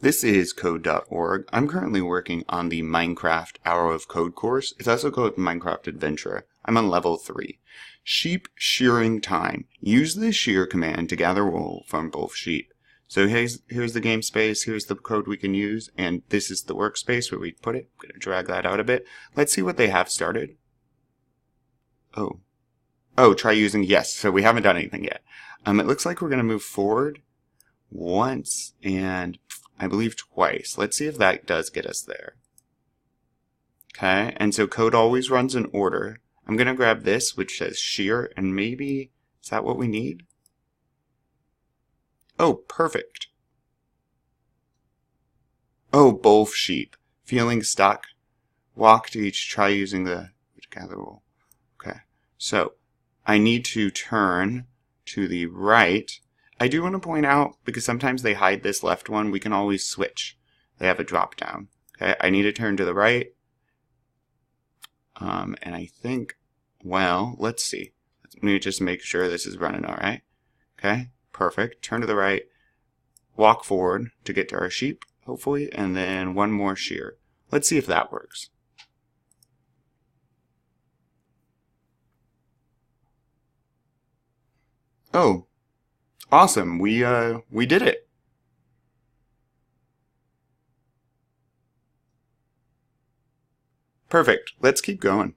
This is Code.org. I'm currently working on the Minecraft Hour of Code course. It's also called Minecraft Adventure. I'm on level 3. Sheep shearing time. Use the shear command to gather wool from both sheep. So here's the game space, here's the code we can use, and this is the workspace where we put it. I'm going to drag that out a bit. Let's see what they have started. Oh, try using yes. So we haven't done anything yet. It looks like we're going to move forward once and I believe twice. Let's see if that does get us there. Okay, and so code always runs in order. I'm going to grab this, which says shear, and maybe, is that what we need? Oh, perfect. Oh, both sheep. Feeling stuck. Walk to each, try using the gather wool. Okay, so I need to turn to the right. I do want to point out, because sometimes they hide this left one, we can always switch. They have a drop down. Okay, I need to turn to the right. And I think, well, let's see. Let me just make sure this is running all right. Okay, perfect. Turn to the right. Walk forward to get to our sheep, hopefully, and then one more shear. Let's see if that works. Oh, awesome. We did it. Perfect. Let's keep going.